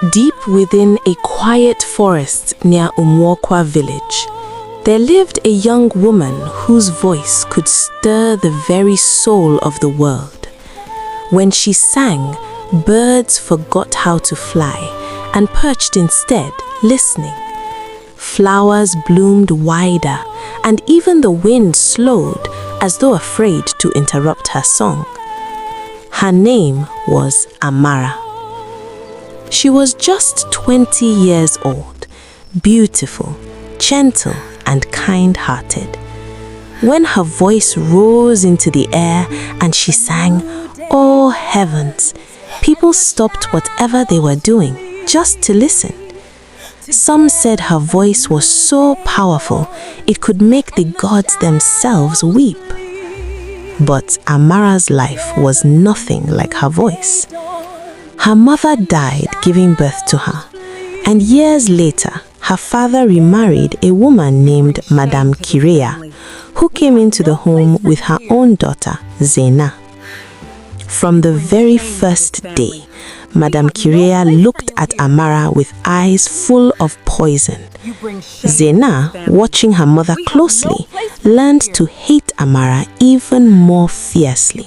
Deep within a quiet forest near Umwokwa village, there lived a young woman whose voice could stir the very soul of the world. When she sang, birds forgot how to fly and perched instead, listening. Flowers bloomed wider, and even the wind slowed as though afraid to interrupt her song. Her name was Amara. She was just 20 years old, beautiful, gentle, and kind-hearted. When her voice rose into the air and she sang, "Oh heavens," people stopped whatever they were doing just to listen. Some said her voice was so powerful it could make the gods themselves weep. But Amara's life was nothing like her voice. Her mother died giving birth to her, and years later, her father remarried a woman named Madame Kirea, who came into the home with her own daughter, Zena. From the very first day, Madame Kirea looked at Amara with eyes full of poison. Zena, watching her mother closely, learned to hate Amara even more fiercely.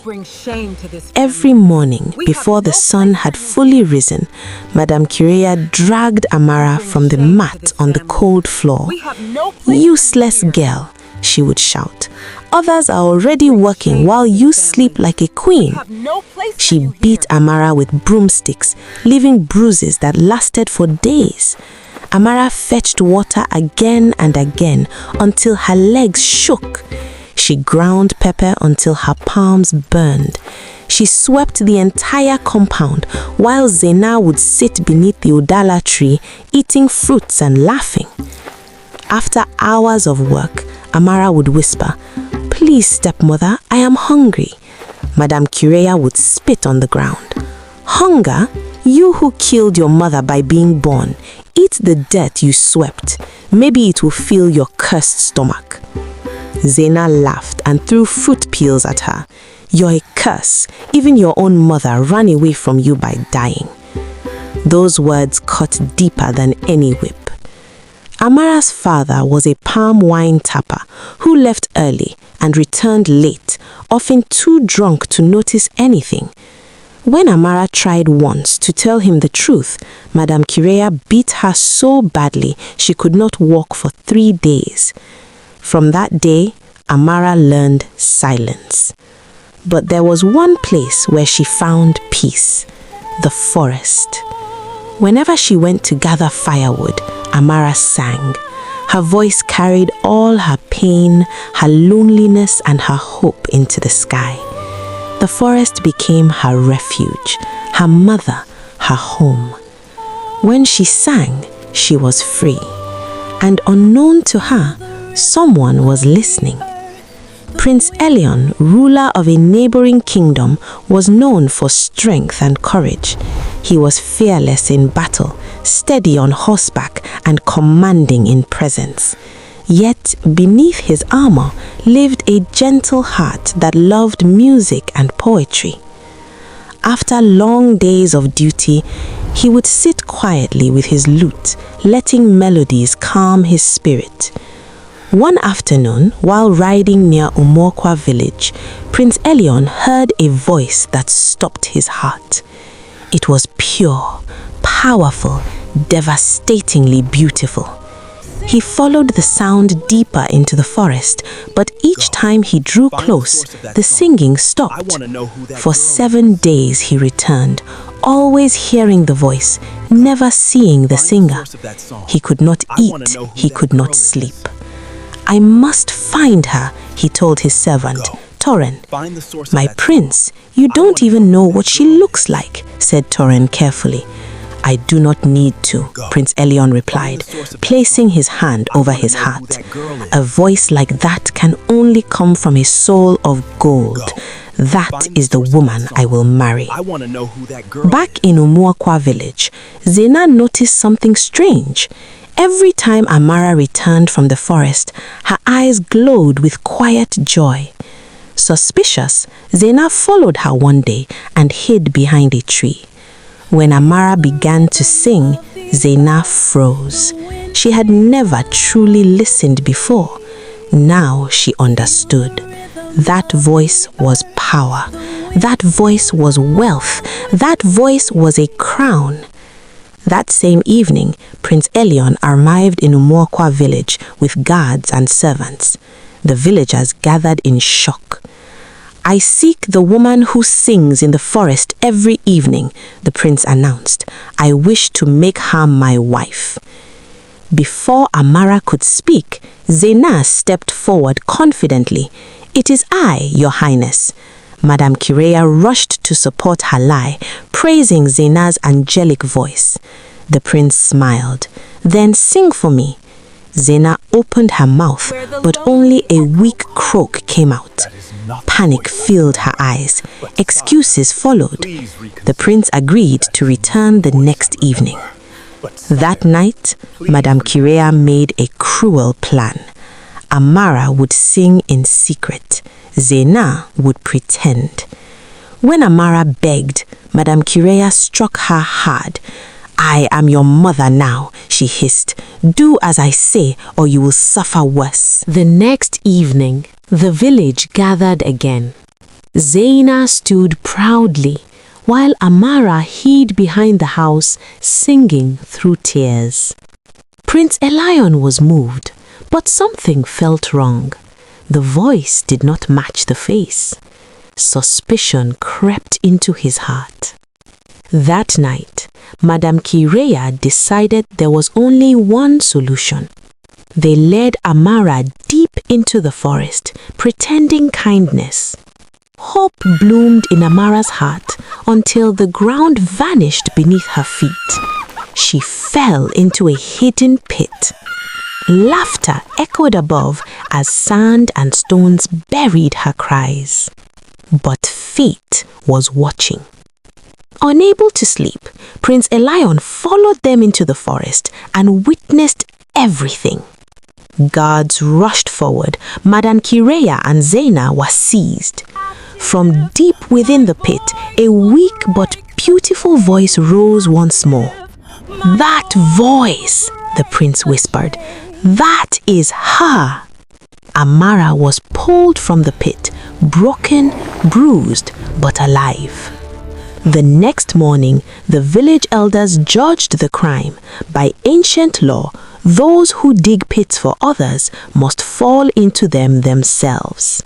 Every morning, before the sun had fully risen, Madame Kirea dragged Amara from the mat on the cold floor. "Useless girl," she would shout. "Others are already working while you sleep like a queen." She beat Amara with broomsticks, leaving bruises that lasted for days. Amara fetched water again and again until her legs shook. She ground pepper until her palms burned. She swept the entire compound while Zena would sit beneath the udala tree, eating fruits and laughing. After hours of work, Amara would whisper, "Please, stepmother, I am hungry." Madame Kirea would spit on the ground. "Hunger? You who killed your mother by being born. Eat the dirt you swept. Maybe it will fill your cursed stomach." Zena laughed and threw fruit peels at her. "You're a curse. Even your own mother ran away from you by dying." Those words cut deeper than any whip. Amara's father was a palm wine tapper who left early and returned late, often too drunk to notice anything. When Amara tried once to tell him the truth, Madame Kirea beat her so badly she could not walk for 3 days. From that day, Amara learned silence. But there was one place where she found peace: the forest. Whenever she went to gather firewood, Amara sang. Her voice carried all her pain, her loneliness, and her hope into the sky. The forest became her refuge, her mother, her home. When she sang, she was free. And unknown to her, someone was listening. Prince Elion, ruler of a neighboring kingdom, was known for strength and courage. He was fearless in battle, steady on horseback, and commanding in presence. Yet beneath his armor lived a gentle heart that loved music and poetry. After long days of duty, he would sit quietly with his lute, letting melodies calm his spirit. One afternoon, while riding near Umwokwa village, Prince Elion heard a voice that stopped his heart. It was pure, powerful, devastatingly beautiful. He followed the sound deeper into the forest, but each time he drew close, the singing stopped. For 7 days he returned, always hearing the voice, never seeing the singer. He could not eat, he could not sleep. "I must find her," he told his servant, Toren. "My prince, you don't even know what she looks like," said Toren carefully. "I do not need to," Prince Elion replied, placing his hand over his heart. "A voice like that can only come from a soul of gold. That is the woman I will marry." Back in Umwokwa village, Zena noticed something strange. Every time Amara returned from the forest, her eyes glowed with quiet joy. Suspicious, Zena followed her one day and hid behind a tree. When Amara began to sing, Zaina froze. She had never truly listened before. Now she understood. That voice was power. That voice was wealth. That voice was a crown. That same evening, Prince Elion arrived in Umuokwa village with guards and servants. The villagers gathered in shock. "I seek the woman who sings in the forest every evening," the prince announced. "I wish to make her my wife." Before Amara could speak, Zaina stepped forward confidently. "It is I, Your Highness." Madame Kireya rushed to support her lie, praising Zaina's angelic voice. The prince smiled. "Then sing for me." Zaina opened her mouth, but only a weak croak came out. Panic filled her eyes. Excuses followed. The prince agreed to return the next evening. That night, Madame Kireya made a cruel plan. Amara would sing in secret. Zaina would pretend. When Amara begged, Madame Kireya struck her hard. "I am your mother now," she hissed. "Do as I say, or you will suffer worse." The next evening, the village gathered again. Zaina stood proudly, while Amara hid behind the house, singing through tears. Prince Elion was moved, but something felt wrong. The voice did not match the face. Suspicion crept into his heart. That night, Madame Kireya decided there was only one solution. They led Amara deep into the forest, pretending kindness. Hope bloomed in Amara's heart until the ground vanished beneath her feet. She fell into a hidden pit. Laughter echoed above as sand and stones buried her cries. But fate was watching. Unable to sleep, Prince Elion followed them into the forest and witnessed everything. Guards rushed forward. Madame Kireya and Zaina were seized. From deep within the pit, a weak but beautiful voice rose once more. "That voice," the prince whispered. "That is her." Amara was pulled from the pit, broken, bruised, but alive. The next morning, the village elders judged the crime. By ancient law, those who dig pits for others must fall into them themselves.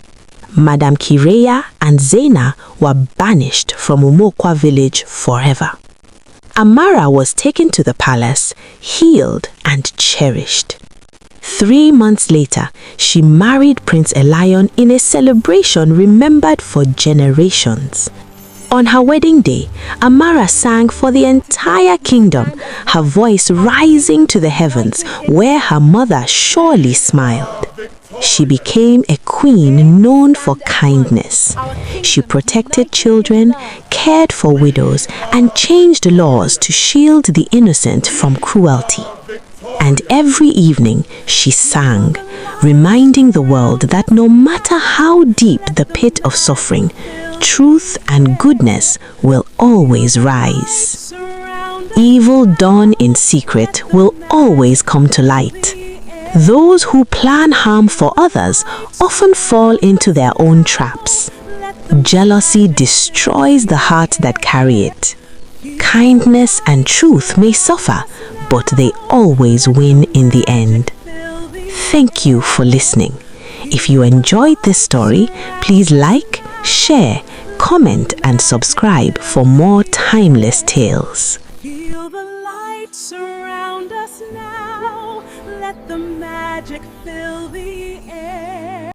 Madame Kireya and Zaina were banished from Umuokwa village forever. Amara was taken to the palace, healed and cherished. 3 months later, she married Prince Elion in a celebration remembered for generations. On her wedding day, Amara sang for the entire kingdom, her voice rising to the heavens, where her mother surely smiled. She became a queen known for kindness. She protected children, cared for widows, and changed laws to shield the innocent from cruelty. And every evening she sang, reminding the world that no matter how deep the pit of suffering, truth and goodness will always rise. Evil done in secret will always come to light. Those who plan harm for others often fall into their own traps. Jealousy destroys the heart that carry it. Kindness and truth may suffer, but they always win in the end. Thank you for listening. If you enjoyed this story, please like, share, comment, and subscribe for more timeless tales. Feel the light surround us now. Let the magic fill the air.